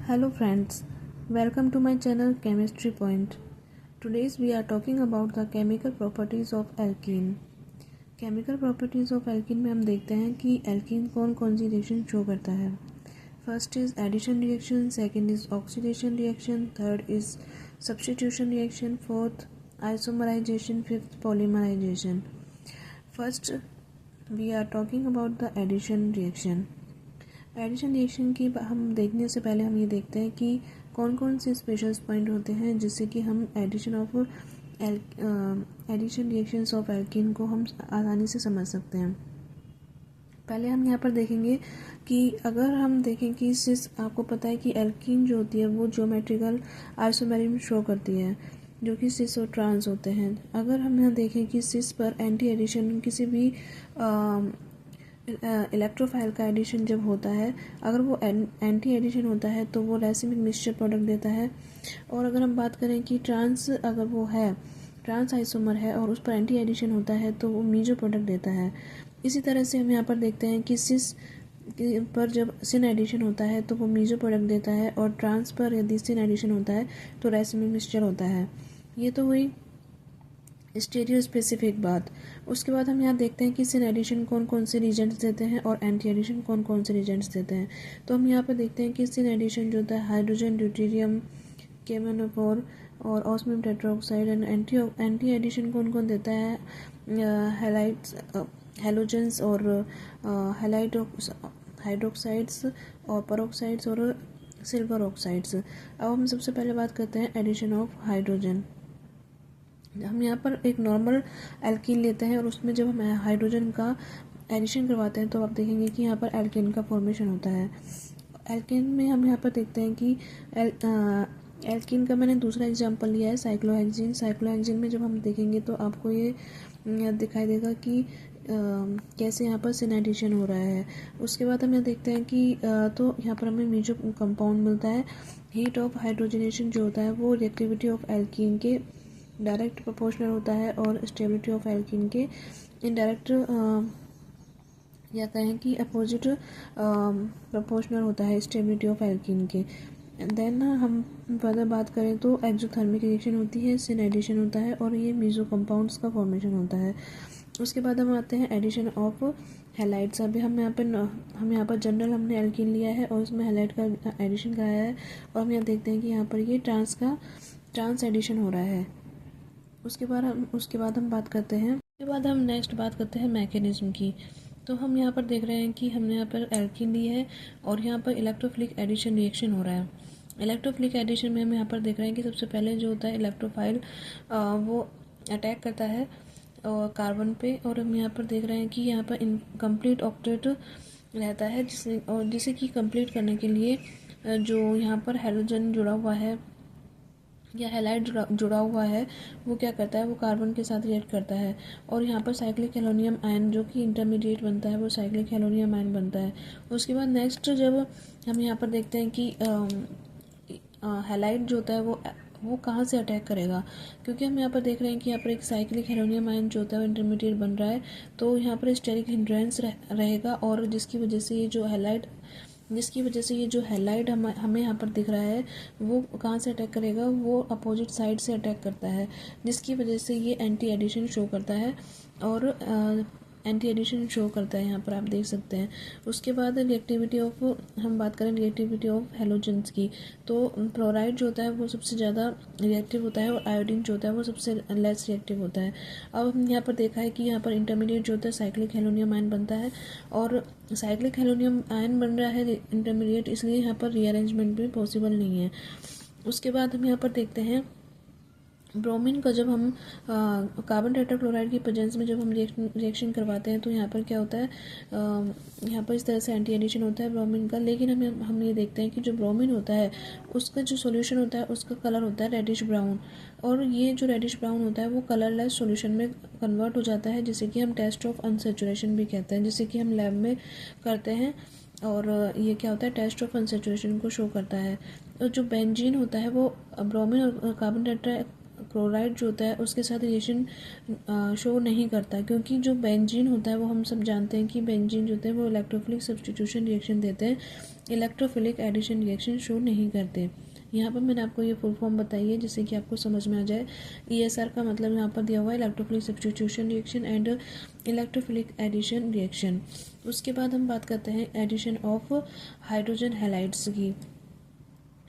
Hello friends, welcome to my channel Chemistry Point. Today we are talking about the chemical properties of alkene. Chemical properties of alkene में हम देखते हैं कि alkene कौन कौन सी reaction show करता है. First is addition reaction, second is oxidation reaction, third is substitution reaction, fourth isomerization, fifth polymerization. First we are talking about the addition reaction. Addition reaction की हम देखने से पहले हम ये देखते हैं कि कौन कौन से स्पेशल पॉइंट होते हैं जिससे कि हम एडिशन रिएक्शंस ऑफ एल्कीन को हम आसानी से समझ सकते हैं. पहले हम यहाँ पर देखेंगे कि अगर हम देखें कि सिस आपको पता है कि एल्कीन जो होती है वो ज्योमेट्रिकल आइसोमेरी में शो करती है जो कि सिस और ट्रांस होते हैं. अगर हम यहाँ देखें कि सिस पर एंटी एडिशन किसी भी इलेक्ट्रोफाइल का एडिशन जब होता है, अगर वो एंटी एडिशन होता है तो वो रैसिमिक मिक्सचर प्रोडक्ट देता है. और अगर हम बात करें कि ट्रांस अगर वो है ट्रांस आइसोमर है और उस पर एंटी एडिशन होता है तो वो मीजो प्रोडक्ट देता है. इसी तरह से हम यहाँ पर देखते हैं कि सिस पर जब सिन एडिशन होता है तो वो मीजो प्रोडक्ट देता है और ट्रांस पर यदि सिन एडिशन होता है तो रैसिमिक मिक्सचर होता है. ये तो हुई स्टीरियो स्पेसिफिक बात. उसके बाद हम यहाँ देखते हैं कि सिन एडिशन कौन कौन से रीजेंट्स देते हैं और एंटी एडिशन कौन कौन से रीजेंट्स देते हैं. तो हम यहाँ पर देखते हैं कि सिन एडिशन जो होता है हाइड्रोजन, ड्यूटेरियम, केमेनोफोर और osmium tetroxide. And anti addition कौन कौन देता है हैलाइड्स, हेलोजेंस और हाइड्रोक्साइड्स और परऑक्साइड्स और सिल्वर ऑक्साइड्स. अब हम सबसे पहले बात करते हैं एडिशन ऑफ हाइड्रोजन. हम यहाँ पर एक नॉर्मल एल्कीन लेते हैं और उसमें जब हम हाइड्रोजन का एडिशन करवाते हैं तो आप देखेंगे कि यहाँ पर एल्केन का फॉर्मेशन होता है. एल्केन में हम यहाँ पर देखते हैं कि एल्कीन का मैंने दूसरा एग्जांपल लिया है साइक्लोहेक्सीन. साइक्लोहेक्सीन में जब हम देखेंगे तो आपको ये दिखाई देगा कि कैसे यहाँ पर सिन एडिशन हो रहा है. उसके बाद हम यहाँ देखते हैं कि तो यहाँ पर हमें मीजो कंपाउंड मिलता है. हीट ऑफ हाइड्रोजनेशन जो होता है वो रिएक्टिविटी ऑफ एल्कीन के डायरेक्ट प्रोपोर्शनल होता है और स्टेबिलिटी ऑफ एल्कीन के इनडायरेक्ट या कहें कि अपोजिट प्रोपोर्शनल होता है स्टेबिलिटी ऑफ एल्कीन के. देन हम फर्दर बात करें तो एक्सोथर्मिक रिएक्शन होती है, सिन एडिशन होता है और ये मीजो कंपाउंड्स का फॉर्मेशन होता है. उसके बाद हम आते हैं एडिशन ऑफ हैलाइड्स. अभी हम यहाँ पर जनरल हमने एल्कीन लिया है और उसमें हैलाइड का एडिशन कराया है और हम यहाँ देखते हैं कि यहाँ पर ये ट्रांस एडिशन हो रहा है. उसके बाद हम बात करते हैं नेक्स्ट बात करते हैं मैकेनिज्म की. तो हम यहाँ पर देख रहे हैं कि हमने यहाँ पर एल्कीन ली है और यहाँ पर इलेक्ट्रोफिलिक एडिशन रिएक्शन हो रहा है. इलेक्ट्रोफिलिक एडिशन में हम यहाँ पर देख रहे हैं कि सबसे पहले जो होता है इलेक्ट्रोफाइल वो अटैक करता है कार्बन पे और हम यहाँ पर देख रहे हैं कि यहाँ पर इनकम्प्लीट ऑक्टेट रहता है जिसे कि कंप्लीट करने के लिए जो यहाँ पर हाइड्रोजन जुड़ा हुआ है या हैलाइड जुड़ा हुआ है वो क्या करता है, वो कार्बन के साथ रिएक्ट करता है और यहाँ पर साइक्लिक हेलोनियम आयन जो कि इंटरमीडिएट बनता है वो साइक्लिक हेलोनियम आयन बनता है. उसके बाद नेक्स्ट जब हम यहाँ पर देखते हैं कि हैलाइड जो होता है वो कहाँ से अटैक करेगा, क्योंकि हम यहाँ पर देख रहे हैं कि यहाँ पर एक साइक्लिक हेलोनियम आयन जो होता है वो इंटरमीडिएट बन रहा है तो यहाँ पर स्टेरिक हिंड्रेंस रहेगा और जिसकी वजह से ये जो हैलाइड हमें यहाँ पर दिख रहा है वो कहाँ से अटैक करेगा, वो अपोजिट साइड से अटैक करता है जिसकी वजह से ये एंटी एडिशन शो करता है और एंटी एडिशन शो करता है यहाँ पर आप देख सकते हैं. उसके बाद रिएक्टिविटी ऑफ हम बात करें रिएक्टिविटी ऑफ हेलोजेंस की तो क्लोराइड जो होता है वो सबसे ज़्यादा रिएक्टिव होता है और आयोडीन जो होता है वो सबसे लेस रिएक्टिव होता है. अब हम यहाँ पर देखा है कि यहाँ पर इंटरमीडिएट जो होता है साइक्लिक हेलोनियम आयन बनता है और साइक्लिक हेलोनियम आयन बन रहा है इंटरमीडिएट, इसलिए यहाँ पर रीअरेंजमेंट भी पॉसिबल नहीं है. उसके बाद हम यहाँ पर देखते हैं ब्रोमीन का जब हम कार्बन टेट्राक्लोराइड की प्रेजेंस में जब हम रिएक्शन करवाते हैं तो यहाँ पर क्या होता है, यहाँ पर इस तरह से एंटी एडिशन होता है ब्रोमीन का. लेकिन हम ये देखते हैं कि जो ब्रोमीन होता है उसका जो सॉल्यूशन होता है उसका कलर होता है रेडिश ब्राउन और ये जो रेडिश ब्राउन होता है वो कलरलेस सॉल्यूशन में कन्वर्ट हो जाता है जिसे कि हम टेस्ट ऑफ अनसेचुरेशन भी कहते हैं, जिसे कि हम लैब में करते हैं और ये क्या होता है टेस्ट ऑफ अनसेचुरेशन को शो करता है. और जो बेंजीन होता है वो ब्रोमीन और कार्बन क्लोराइड जो होता है उसके साथ रिएक्शन शो नहीं करता, क्योंकि जो बेंजीन होता है वो हम सब जानते हैं कि बेंजीन जो होते हैं वो इलेक्ट्रोफिलिक सब्स्टिट्यूशन रिएक्शन देते हैं, इलेक्ट्रोफिलिक एडिशन रिएक्शन शो नहीं करते। यहाँ पर मैंने आपको ये फुल फॉर्म बताई है जिससे कि आपको समझ में आ जाए। ESR का मतलब यहाँ पर दिया हुआ है electrophilic substitution reaction and electrophilic addition reaction. उसके बाद हम बात करते हैं एडिशन ऑफ हाइड्रोजन हैलाइड्स की।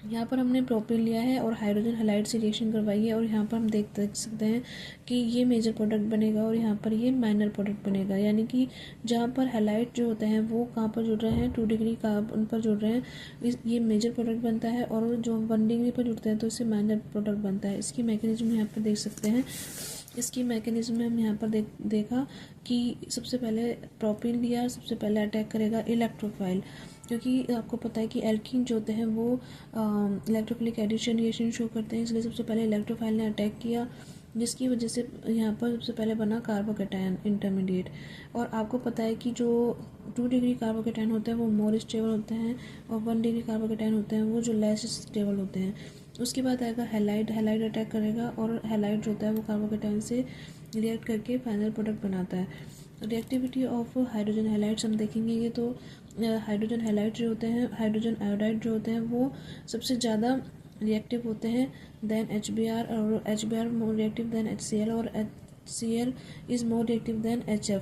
यहाँ पर हमने प्रोपेन लिया है और हाइड्रोजन हैलाइड से रिएक्शन करवाई है, और यहाँ पर हम देख सकते हैं कि ये मेजर प्रोडक्ट बनेगा और यहाँ पर ये माइनर प्रोडक्ट बनेगा। यानी कि जहाँ पर हैलाइड जो होते हैं वो कहाँ पर जुड़ रहे हैं, 2 डिग्री कार्बन पर जुड़ रहे हैं, ये मेजर प्रोडक्ट बनता है, और जो 1 डिग्री पर जुड़ते हैं तो इससे माइनर प्रोडक्ट बनता है। इसकी मैकेनिज्म यहाँ पर देख सकते हैं। इसकी मैकेनिज्म में हम यहाँ पर देखा कि सबसे पहले प्रोपेन लिया, सबसे पहले अटैक करेगा इलेक्ट्रोफाइल, क्योंकि आपको पता है कि एल्कीन जो होते हैं वो इलेक्ट्रोफिलिक एडिशन रिएक्शन शो करते हैं, इसलिए सबसे पहले इलेक्ट्रोफाइल ने अटैक किया, जिसकी वजह से यहाँ पर सबसे पहले बना कार्बोकैटायन इंटरमीडिएट। और आपको पता है कि जो 2 डिग्री कार्बोकैटायन होते हैं वो मोर स्टेबल होते हैं, और 1 डिग्री कार्बोकैटायन होते हैं वो जो लेस स्टेबल होते हैं। उसके बाद आएगा हैलाइड, हैलाइड अटैक करेगा, और हैलाइड जो होता है वो कार्बोकैटायन से रिएक्ट करके फाइनल प्रोडक्ट बनाता है। रिएक्टिविटी ऑफ हाइड्रोजन हैलाइड्स हम देखेंगे। ये तो हाइड्रोजन हैलाइड जो होते हैं, हाइड्रोजन आयोडाइड जो होते हैं वो सबसे ज़्यादा रिएक्टिव होते हैं देन HBr, और HBr more reactive than HCl, और HCl is more reactive than HF।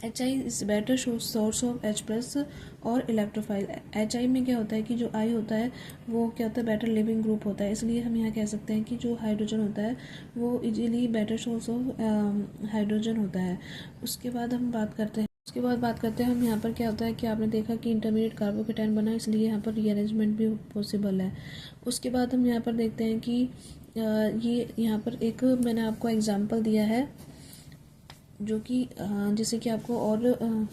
HI is better source of H+ और इलेक्ट्रोफाइल। HI में क्या होता है कि जो I होता है वो क्या होता है, बेटर लिविंग ग्रुप होता है, इसलिए हम यहाँ कह सकते हैं कि जो हाइड्रोजन होता है वो easily better source of hydrogen होता है। उसके बाद बात करते हैं हम यहाँ पर क्या होता है कि आपने देखा कि इंटरमीडिएट कार्बोकैटायन बना, इसलिए यहाँ पर रीअरेंजमेंट भी पॉसिबल है। उसके बाद हम यहाँ पर देखते हैं कि ये यहाँ पर एक मैंने आपको एग्जांपल दिया है जो कि जिससे कि आपको और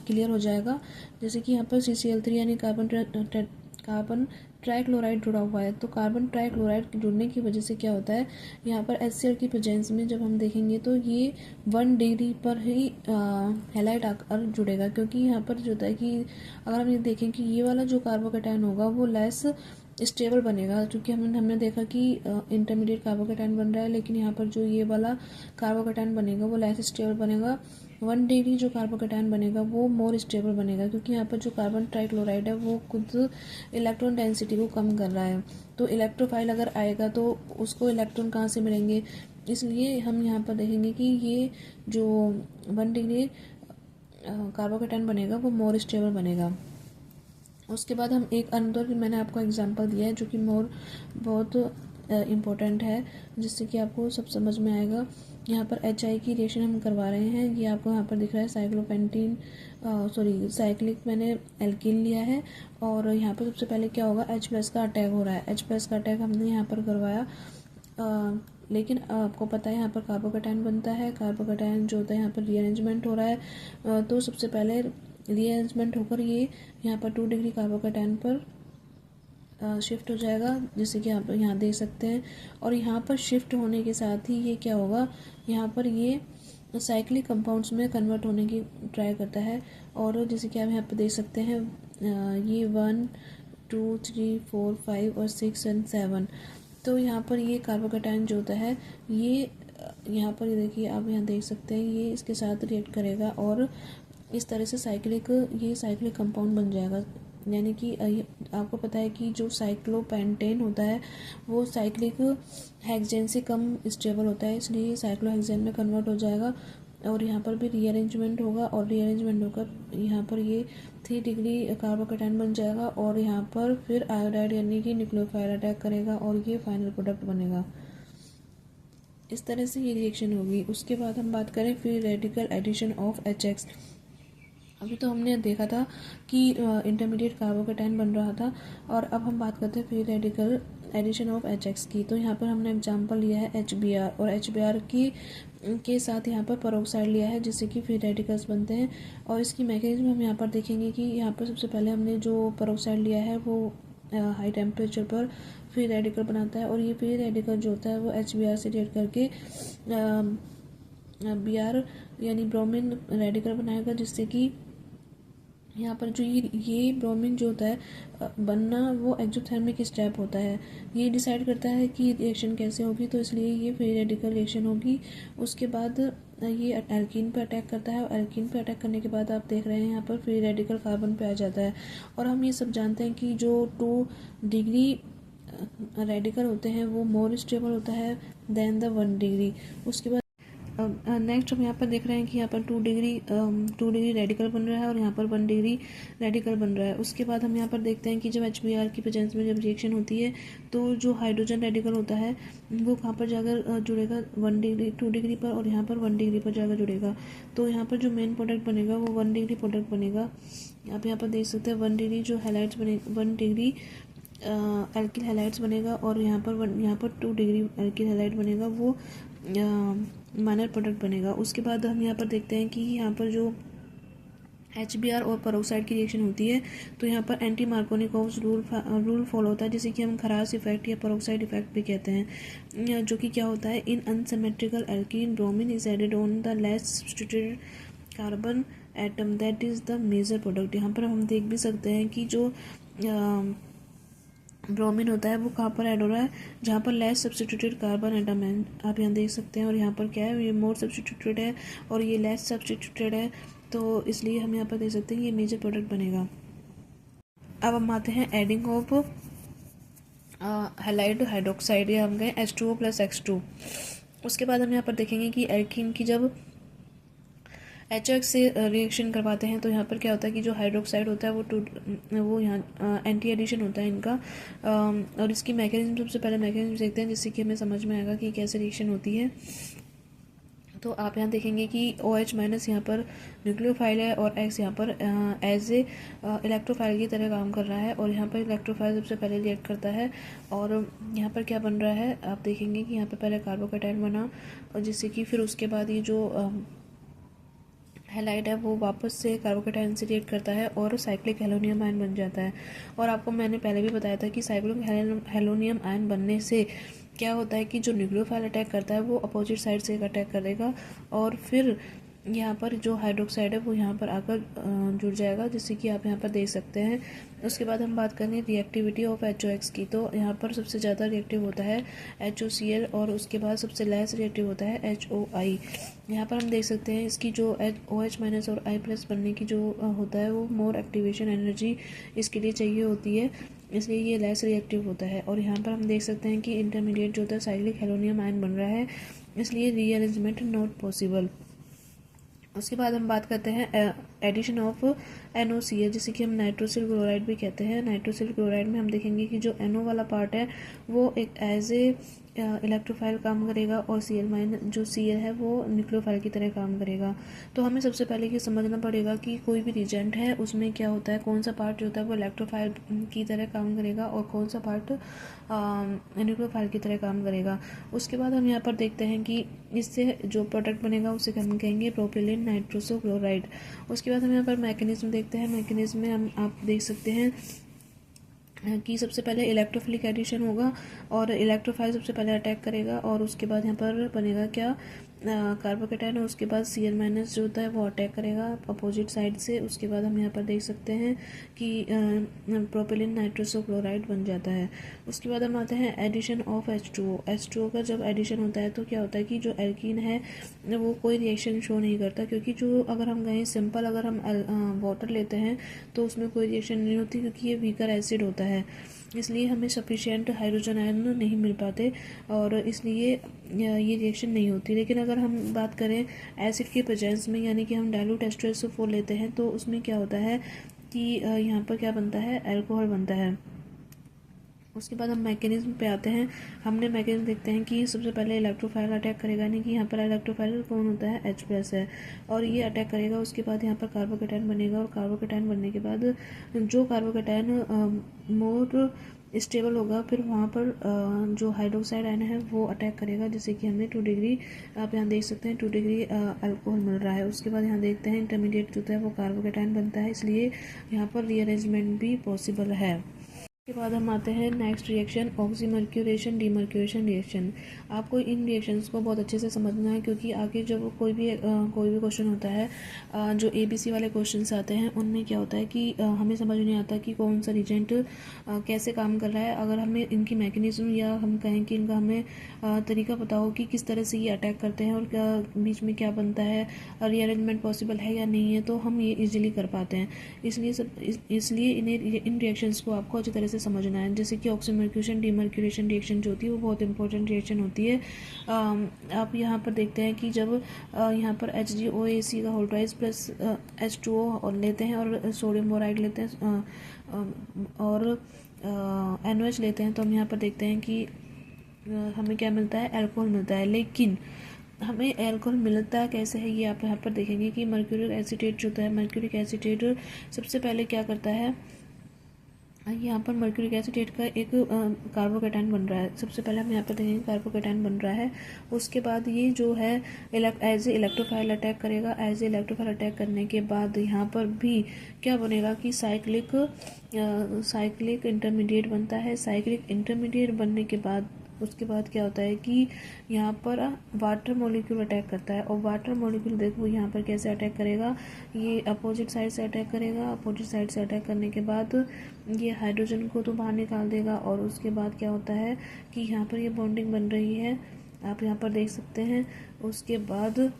क्लियर हो जाएगा। जैसे कि यहाँ पर CCl3 यानी कार्बन ट्राइक्लोराइड जुड़ा हुआ है, तो कार्बन ट्राइक्लोराइड जुड़ने की वजह से क्या होता है, यहाँ पर HCl की प्रेजेंस में जब हम देखेंगे तो ये 1 डिग्री पर ही हैलाइड आकर जुड़ेगा, क्योंकि यहाँ पर जो होता है कि अगर हम ये देखें कि ये वाला जो कार्बोकैटायन होगा वो लेस स्टेबल बनेगा, क्योंकि हमने देखा कि इंटरमीडिएट कार्बोकैटायन बन रहा है, लेकिन यहाँ पर जो ये वाला कार्बोकैटायन बनेगा वो लेस स्टेबल बनेगा। 1 डिग्री जो कार्बोकैटायन बनेगा वो मोर स्टेबल बनेगा, क्योंकि यहाँ पर जो कार्बन ट्राइक्लोराइड है वो खुद इलेक्ट्रॉन डेंसिटी को कम कर रहा है, तो इलेक्ट्रोफाइल अगर आएगा तो उसको इलेक्ट्रॉन कहाँ से मिलेंगे, इसलिए हम यहाँ पर देखेंगे कि ये जो 1 डिग्री कार्बोकैटायन बनेगा वो मोर स्टेबल बनेगा। उसके बाद हम एक अनदर भी मैंने आपको एग्जांपल दिया है जो कि बहुत इम्पोर्टेंट है, जिससे कि आपको सब समझ में आएगा। यहाँ पर HI की रिएक्शन हम करवा रहे हैं, ये आपको यहाँ पर दिख रहा है साइक्लिक मैंने एल्कीन लिया है, और यहाँ पर सबसे पहले क्या होगा, H+ का अटैक हो रहा है। H+ का अटैक हमने यहाँ पर करवाया, लेकिन आपको पता है यहाँ पर कार्बोकैटायन बनता है, कार्बोकैटायन जो होता है यहाँ पर रीअरेंजमेंट हो रहा है, तो सबसे पहले रीअरेंजमेंट होकर ये यहाँ पर 2 डिग्री कार्बोकैटायन पर शिफ्ट हो जाएगा, जैसे कि आप यहाँ देख सकते हैं। और यहाँ पर शिफ्ट होने के साथ ही ये क्या होगा, यहाँ पर ये साइक्लिक कंपाउंड्स में कन्वर्ट होने की ट्राई करता है, और जैसे कि आप यहाँ पर देख सकते हैं ये 1 2 3 4 5 और 6 और 7, तो यहाँ पर ये कार्बोकैटायन जो होता है ये यहाँ पर देखिए आप यहाँ देख सकते हैं ये इसके साथ रिएक्ट करेगा, और इस तरह से साइक्लिक कंपाउंड बन जाएगा। यानी कि आपको पता है कि जो साइक्लोपेंटेन होता है वो साइक्लिक हेक्सेन से कम स्टेबल होता है, इसलिए साइक्लोहेक्सेन में कन्वर्ट हो जाएगा, और यहाँ पर भी रीअरेंजमेंट होगा, और रीअरेंजमेंट होकर यहाँ पर ये 3 डिग्री कार्बोकैटायन बन जाएगा, और यहाँ पर फिर आयोडाइड यानी कि न्यूक्लियोफाइल अटैक करेगा और ये फाइनल प्रोडक्ट बनेगा। इस तरह से ये रिएक्शन होगी। उसके बाद हम बात करें free radical addition of HX। अभी तो हमने देखा था कि इंटरमीडिएट कार्बोकैटायन बन रहा था, और अब हम बात करते हैं free radical addition of HX की। तो यहाँ पर हमने एग्जांपल लिया है HBr, और HBr के साथ यहाँ पर पेरोक्साइड लिया है, जिससे कि फ्री रेडिकल्स बनते हैं। और इसकी मैकेनिज्म हम यहाँ पर देखेंगे कि यहाँ पर सबसे पहले हमने जो पेरोक्साइड लिया है वो हाई टेम्परेचर पर फ्री रेडिकल बनाता है, और ये फ्री रेडिकल जो होता है वो HBr से रिएक्ट करके Br यानी ब्रोमीन रेडिकल बनाएगा, जिससे कि यहाँ पर जो ये ब्रोमीन जो होता है बनना, वो एक्सोथर्मिक स्टेप होता है। ये डिसाइड करता है कि रिएक्शन कैसे होगी, तो इसलिए ये फ्री रेडिकल रिएक्शन होगी। उसके बाद ये एल्कीन पे अटैक करता है, और एल्कीन पे अटैक करने के बाद आप देख रहे हैं यहाँ पर फ्री रेडिकल कार्बन पे आ जाता है। और हम ये सब जानते हैं कि जो 2 डिग्री रेडिकल होते हैं वो मोर स्टेबल होता है देन द 1 डिग्री। उसके बाद नेक्स्ट हम यहाँ पर देख रहे हैं कि यहाँ पर 2 डिग्री रेडिकल बन रहा है, और यहाँ पर 1 डिग्री रेडिकल बन रहा है। उसके बाद हम यहाँ पर देखते हैं कि जब HBr की प्रेजेंस में जब रिएक्शन होती है, तो जो हाइड्रोजन रेडिकल होता है वो कहाँ पर जाकर जुड़ेगा, 1 डिग्री 2 डिग्री पर, और यहाँ पर 1 डिग्री पर जाकर जुड़ेगा। तो यहाँ पर जो मेन प्रोडक्ट बनेगा वो 1 डिग्री प्रोडक्ट बनेगा। आप यहाँ पर देख सकते हैं 1 डिग्री जो हैलाइड्स बने, 1 डिग्री एल्किल हैलाइड्स बनेगा, और यहाँ पर 2 डिग्री एल्किल हैलाइड बनेगा, वो माइनर प्रोडक्ट बनेगा। उसके बाद हम यहाँ पर देखते हैं कि यहाँ पर जो HBr और पेरोक्साइड की रिएक्शन होती है, तो यहाँ पर एंटी मार्कोनिकोव्स रूल फॉलो होता है, जिसे कि हम खरास इफेक्ट या पेरोक्साइड इफेक्ट भी कहते हैं, जो कि क्या होता है, in unsymmetrical alkene bromine is added on the less substituted carbon atom that is the major product. यहाँ पर हम देख भी सकते हैं कि जो ब्रोमीन होता है वो कहाँ पर ऐड हो रहा है, जहाँ पर लेस सब्स्टिट्यूटेड कार्बन एटम है, आप यहाँ देख सकते हैं। और यहाँ पर क्या है, ये मोर सब्स्टिट्यूटेड है और ये लेस सब्स्टिट्यूटेड है, तो इसलिए हम यहाँ पर देख सकते हैं ये मेजर प्रोडक्ट बनेगा। अब हम आते हैं एडिंग ऑफ हैलाइड हाइड्रोक्साइड, या हम गए H2O + X2। उसके बाद हम यहाँ पर देखेंगे कि एल्कीन की जब HX से रिएक्शन करवाते हैं, तो यहाँ पर क्या होता है कि जो हाइड्रोक्साइड होता है वो यहाँ एंटी एडिशन होता है इनका। और इसकी मैकेनिज्म, सबसे पहले मैकेनिज्म देखते हैं, जिससे कि हमें समझ में आएगा कि कैसे रिएक्शन होती है। तो आप यहाँ देखेंगे कि OH- यहाँ पर न्यूक्लियोफाइल है, और X यहाँ पर एज ए इलेक्ट्रोफाइल की तरह काम कर रहा है, और यहाँ पर इलेक्ट्रोफाइल सबसे पहले रिएक्ट करता है। और यहाँ पर क्या बन रहा है, आप देखेंगे कि यहाँ पर पहले कार्बोकैटायन बना, और जिससे कि फिर उसके बाद ये जो हैलाइड है वो वापस से कार्बोकैटायन से रिएक्ट करता है और साइक्लिक हेलोनियम आयन बन जाता है। और आपको मैंने पहले भी बताया था कि साइक्लिक हेलोनियम आयन बनने से क्या होता है कि जो न्यूक्लियोफाइल अटैक करता है वो अपोजिट साइड से अटैक करेगा, और फिर यहाँ पर जो हाइड्रोक्साइड है वो यहाँ पर आकर जुड़ जाएगा, जिससे कि आप यहाँ पर देख सकते हैं। उसके बाद हम बात करें रिएक्टिविटी ऑफ HOX की, तो यहाँ पर सबसे ज़्यादा रिएक्टिव होता है HOCl, और उसके बाद सबसे लेस रिएक्टिव होता है HOI। यहाँ पर हम देख सकते हैं इसकी जो OH- और I+ बनने की जो होता है वो मोर एक्टिवेशन एनर्जी इसके लिए चाहिए होती है, इसलिए ये लेस रिएक्टिव होता है। और यहाँ पर हम देख सकते हैं कि इंटरमीडिएट जो होता है साइक्लिक हेलोनियम आयन बन रहा है, इसलिए रीअरेंजमेंट नॉट पॉसिबल। उसके बाद हम बात करते हैं एडिशन ऑफ NOCl, जिसे कि हम नाइट्रोसिल क्लोराइड भी कहते हैं। नाइट्रोसिल क्लोराइड में हम देखेंगे कि जो NO वाला पार्ट है वो एक एज ए इलेक्ट्रोफाइल काम करेगा, और जो Cl है वो न्यूक्लियोफाइल की तरह काम करेगा। तो हमें सबसे पहले ये समझना पड़ेगा कि कोई भी रिएजेंट है उसमें क्या होता है, कौन सा पार्ट जो होता है वो इलेक्ट्रोफाइल की तरह काम करेगा, और कौन सा पार्ट न्यूक्लियोफाइल की तरह काम करेगा। उसके बाद हम यहाँ पर देखते हैं कि इससे जो प्रोडक्ट बनेगा उसे हम कहेंगे प्रोपिलीन नाइट्रोसो क्लोराइड। उसके बाद हम यहाँ पर मैकेनिज्म देखते हैं। मैकेनिज्म में हम आप देख सकते हैं कि सबसे पहले इलेक्ट्रोफिलिक एडिशन होगा, और इलेक्ट्रोफाइल सबसे पहले अटैक करेगा, और उसके बाद यहाँ पर बनेगा क्या, कार्बोकैटायन, और उसके बाद Cl- जो होता है वो अटैक करेगा अपोजिट साइड से। उसके बाद हम यहाँ पर देख सकते हैं कि प्रोपिलीन नाइट्रोसो क्लोराइड बन जाता है। उसके बाद हम आते हैं एडिशन ऑफ H2O का जब एडिशन होता है तो क्या होता है कि जो एल्कीन है वो कोई रिएक्शन शो नहीं करता, क्योंकि जो अगर हम कहें सिंपल अगर हम वाटर लेते हैं तो उसमें कोई रिएक्शन नहीं होती, क्योंकि ये वीकर एसिड होता है, इसलिए हमें सफिशिएंट हाइड्रोजन आयन नहीं मिल पाते, और इसलिए ये रिएक्शन नहीं होती। लेकिन अगर हम बात करें एसिड के प्रेजेंस में, यानी कि हम डाइल्यूट H2SO4 लेते हैं, तो उसमें क्या होता है कि यहाँ पर क्या बनता है, अल्कोहल बनता है। उसके बाद हम मैकेनिज्म पे आते हैं। हमने मैकेनिज्म देखते हैं कि सबसे पहले इलेक्ट्रोफाइल अटैक करेगा, नहीं कि यहाँ पर इलेक्ट्रोफाइल कौन होता है, H+ है, और ये अटैक करेगा। उसके बाद यहाँ पर कार्बोकैटायन बनेगा, और कार्बोकैटायन बनने के बाद जो कार्बोकैटायन मोर स्टेबल होगा, फिर वहाँ पर जो हाइड्रोक्साइड आयन है वो अटैक करेगा, जिससे कि हमें 2 डिग्री, आप यहाँ देख सकते हैं 2 डिग्री अल्कोहल मिल रहा है। उसके बाद यहाँ देखते हैं इंटरमीडिएट जो होता है वो कार्बोकैटायन बनता है, इसलिए यहाँ पर रीअरेंजमेंट भी पॉसिबल है। के बाद हम आते हैं next reaction, oxymercuration demercuration reaction. आपको इन रिएक्शंस को बहुत अच्छे से समझना है, क्योंकि आगे जब कोई भी क्वेश्चन होता है, जो ABC वाले क्वेश्चंस आते हैं, उनमें क्या होता है कि हमें समझ नहीं आता कि कौन सा रिएजेंट कैसे काम कर रहा है। अगर हमें इनकी मैकेनिज्म या हम कहें कि इनका हमें तरीका पता हो कि किस तरह से ये अटैक करते हैं और क्या बीच में क्या बनता है, रीअरेंजमेंट पॉसिबल है या नहीं है, तो हम ये इजीली कर पाते हैं। इसलिए इन रिएक्शंस को आपको अच्छी तरह से समझना है। जैसे कि ऑक्सीमर्क्यूरेशन डीमर्क्यूरेशन रिएक्शन जो होती है वो बहुत इंपॉर्टेंट रिएक्शन होती है। आप यहाँ पर देखते हैं कि जब यहाँ पर HgOAc का होल ट्वाइस प्लस H2O और लेते हैं और सोडियम बोराइड लेते हैं और NOH लेते हैं, तो हम यहाँ पर देखते हैं कि हमें क्या मिलता है, अल्कोहल मिलता है। लेकिन हमें अल्कोहल मिलता कैसे है, ये आप यहाँ पर देखेंगे कि मर्क्यूरिक एसीटेट जो होता है, मर्क्यूरिक एसीटेट सबसे पहले क्या करता है, यहाँ पर मर्क्यूरिक एसीटेट का एक कार्बोकेटाइन बन रहा है। सबसे पहले हम यहाँ पर देखेंगे कार्बोकेटाइन बन रहा है। उसके बाद ये जो है एज ए इलेक्ट्रोफाइल अटैक करेगा। एज ए इलेक्ट्रोफाइल अटैक करने के बाद यहाँ पर भी क्या बनेगा कि साइक्लिक इंटरमीडिएट बनता है। साइक्लिक इंटरमीडिएट बनने के बाद उसके बाद क्या होता है कि यहाँ पर वाटर मॉलिक्यूल अटैक करता है। और वाटर मॉलिक्यूल देखो यहाँ पर कैसे अटैक करेगा, ये अपोजिट साइड से अटैक करेगा। अपोजिट साइड से अटैक करने के बाद ये हाइड्रोजन को तो बाहर निकाल देगा। और उसके बाद क्या होता है कि यहाँ पर ये बॉन्डिंग बन रही है, आप यहाँ पर देख सकते हैं। उसके बाद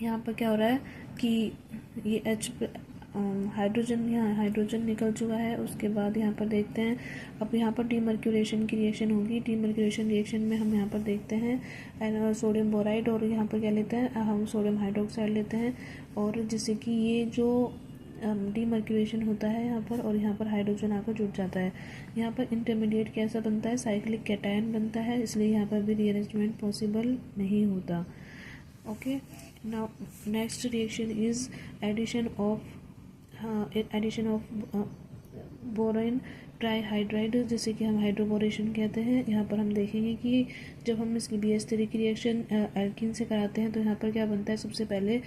यहाँ पर क्या हो रहा है कि ये हाइड्रोजन निकल चुका है। उसके बाद यहाँ पर देखते हैं, अब यहाँ पर डीमर्क्यूरेशन की रिएक्शन होगी। डीमर्क्यूरेशन रिएक्शन में हम यहाँ पर देखते हैं सोडियम बोराइड, और यहाँ पर क्या लेते हैं, हम सोडियम हाइड्रोक्साइड लेते हैं। और जिससे कि ये जो डीमर्क्यूरेशन होता है यहाँ पर, और यहाँ पर हाइड्रोजन आकर जुड़ जाता है। यहाँ पर इंटरमीडिएट कैसा बनता है, साइक्लिक कैटायन बनता है, इसलिए यहाँ पर भी रीअरेंजमेंट पॉसिबल नहीं होता। Okay, now next reaction is addition of borane trihydride, जिसे कि हम हाइड्रोबोरेशन कहते हैं। यहाँ पर हम देखेंगे कि जब हम इसकी BH3 की रिएक्शन एल्कीन से कराते हैं, तो यहाँ पर क्या बनता है, सबसे पहले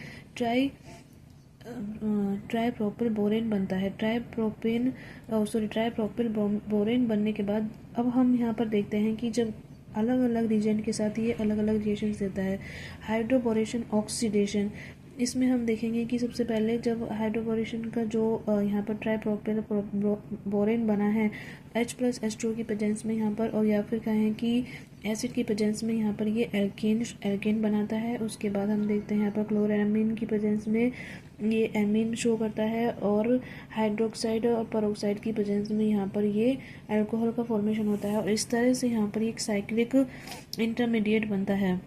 ट्राईप्रोपिल बोरेन बनता है। ट्राईप्रोपिल बोरेन बनने के बाद अब हम यहाँ पर देखते हैं कि जब अलग अलग रिएजेंट के साथ ये अलग अलग रिएक्शंस देता है। हाइड्रोबोरेशन ऑक्सीडेशन, इसमें हम देखेंगे कि सबसे पहले जब हाइड्रोबोरेशन का जो यहाँ पर ट्राईप्रोपिल बोरेन बना है H+H2 की प्रेजेंस में यहाँ पर, और या फिर कहें कि एसिड की प्रेजेंस में यहाँ पर ये एल्केन बनाता है। उसके बाद हम देखते हैं यहाँ पर क्लोरामीन की प्रेजेंस में ये एमीन शो करता है, और हाइड्रोक्साइड और पेरोक्साइड की प्रेजेंस में यहाँ पर ये अल्कोहल का फॉर्मेशन होता है। और इस तरह से यहाँ पर एक साइक्लिक इंटरमीडिएट बनता है।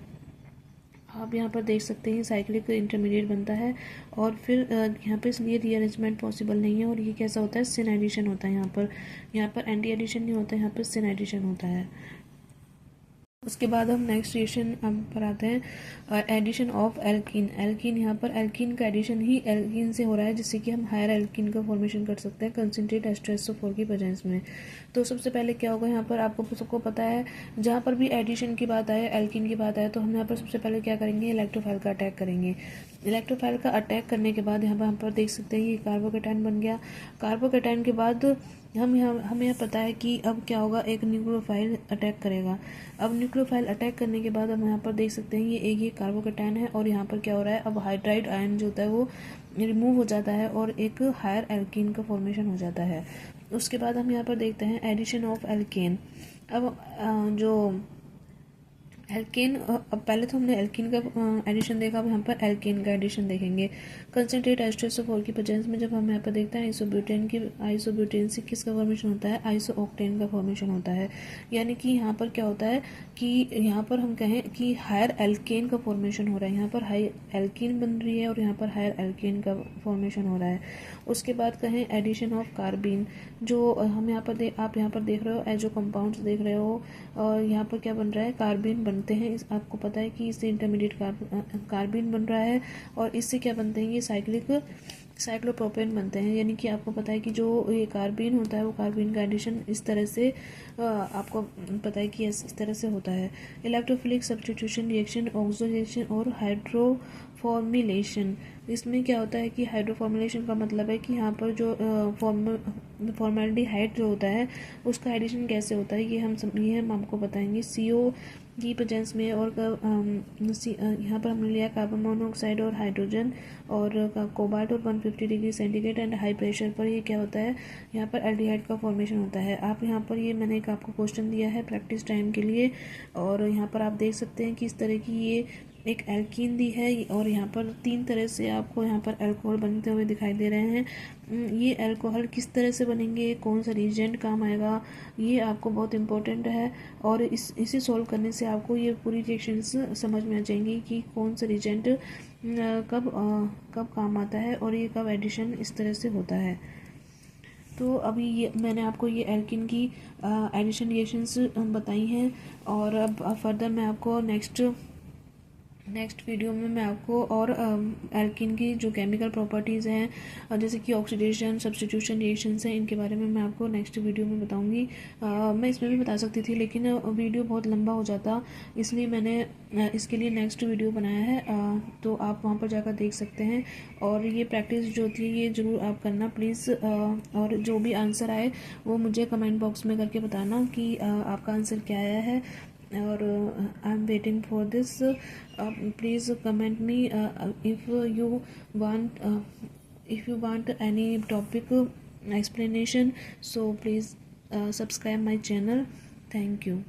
आप यहाँ पर देख सकते हैं साइक्लिक इंटरमीडिएट बनता है। और फिर यहाँ पे इसलिए रीअरेंजमेंट पॉसिबल नहीं है, और ये कैसा होता है, सिन एडिशन होता है। यहाँ पर एंटी एडिशन नहीं होता है, यहाँ पर सिन एडिशन होता है। उसके बाद हम नेक्स्ट रिएक्शन पर आते हैं, एडिशन ऑफ एल्कीन। यहाँ पर एल्कीन का एडिशन ही एल्कीन से हो रहा है, जिससे कि हम हायर एल्कीन का फॉर्मेशन कर सकते हैं कंसंट्रेट H2SO4 की प्रेजेंस में। तो सबसे पहले क्या होगा, यहाँ पर आपको सबको पता है, जहाँ पर भी एडिशन की बात आए, एल्कीन की बात आए, तो हम यहाँ पर सबसे पहले क्या करेंगे, इलेक्ट्रोफाइल का अटैक करेंगे। इलेक्ट्रोफाइल का अटैक करने के बाद यहाँ पर देख सकते हैं ये कार्बोकेटाइन बन गया। कार्बोकेटाइन के बाद हमें पता है कि अब क्या होगा, एक न्यूक्लियोफाइल अटैक करेगा। अब न्यूक्लियोफाइल अटैक करने के बाद हम यहाँ पर देख सकते हैं ये कार्बोकेटाइन है, और यहाँ पर क्या हो रहा है, अब हाइड्राइड आयन जो होता है वो रिमूव हो जाता है और एक हायर एल्कीन का फॉर्मेशन हो जाता है। उसके बाद हम यहाँ पर देखते हैं एडिशन ऑफ एल्केन। अब जो एल्केन, अब पहले तो हमने एल्कीन का एडिशन देखा, अब यहाँ पर एल्केन का एडिशन देखेंगे। कंसंट्रेट H2SO4 की प्रेजेंस में जब हम यहाँ पर देखते हैं आइसोब्यूटेन से किसका फॉर्मेशन होता है, आइसोऑक्टेन का फॉर्मेशन होता है। यानी कि यहाँ पर क्या होता है कि यहाँ पर हम कहें कि हायर एल्केन का फॉर्मेशन हो रहा है। यहाँ पर हाई एल्कीन बन रही है और यहाँ पर हायर एल्केन का फॉर्मेशन हो रहा है। उसके बाद कहें एडिशन ऑफ कार्बिन, जो हम यहाँ पर आप यहाँ पर देख रहे हो एजो कंपाउंड्स देख रहे हो, और यहाँ पर क्या बन रहा है, कार्बिन बनते हैं। आपको पता है कि इससे इंटरमीडिएट कार्बिन बन रहा है, और इससे क्या बनते हैं, ये साइक्लोप्रोपेन बनते हैं। यानी कि आपको पता है कि जो ये कार्बिन होता है वो कार्बिन का एडिशन इस तरह से आपको पता है कि इस तरह से होता है। Electrophilic substitution reaction, oxo reaction और हाइड्रोफोबिक फॉर्मुलेशन। इसमें क्या होता है कि हाइड्रो फॉर्मुलेशन का मतलब है कि यहाँ पर जो फॉर्मेल्डिहाइड जो होता है उसका एडिशन कैसे होता है, ये हम आपको बताएंगे। CO की प्रेजेंस में और यहाँ पर हमने लिया कार्बन मोनोऑक्साइड और हाइड्रोजन और कोबाल्ट और 150 degree centigrade and high pressure पर ये क्या होता है, यहाँ पर एल्डिहाइड का फॉर्मेशन होता है। आप यहाँ पर ये मैंने एक आपको क्वेश्चन दिया है प्रैक्टिस टाइम के लिए, और यहाँ पर आप देख सकते हैं कि इस तरह की ये एक एल्कीन दी है और यहाँ पर 3 तरह से आपको यहाँ पर अल्कोहल बनते हुए दिखाई दे रहे हैं। ये अल्कोहल किस तरह से बनेंगे, कौन सा रिएजेंट काम आएगा, ये आपको बहुत इम्पोर्टेंट है। और इसे सॉल्व करने से आपको ये पूरी रिएक्शंस समझ में आ जाएंगी कि कौन सा रिएजेंट कब काम आता है और ये कब एडिशन इस तरह से होता है। तो अभी ये मैंने आपको ये एल्किन की एडिशन रिएक्शंस बताई हैं, और अब फर्दर मैं आपको नेक्स्ट वीडियो में मैं आपको और एल्किन की जो केमिकल प्रॉपर्टीज़ हैं जैसे कि ऑक्सीडेशन सब्स्टिट्यूशन रिएक्शंस हैं, इनके बारे में मैं आपको नेक्स्ट वीडियो में बताऊंगी। मैं इसमें भी बता सकती थी लेकिन वीडियो बहुत लंबा हो जाता, इसलिए मैंने इसके लिए नेक्स्ट वीडियो बनाया है। तो आप वहाँ पर जाकर देख सकते हैं, और ये प्रैक्टिस जो होती है ये ज़रूर आप करना प्लीज़। और जो भी आंसर आए वो मुझे कमेंट बॉक्स में करके बताना कि आपका आंसर क्या आया है, और I am waiting for this. Please comment me if you want any topic explanation, so please subscribe my channel. Thank you.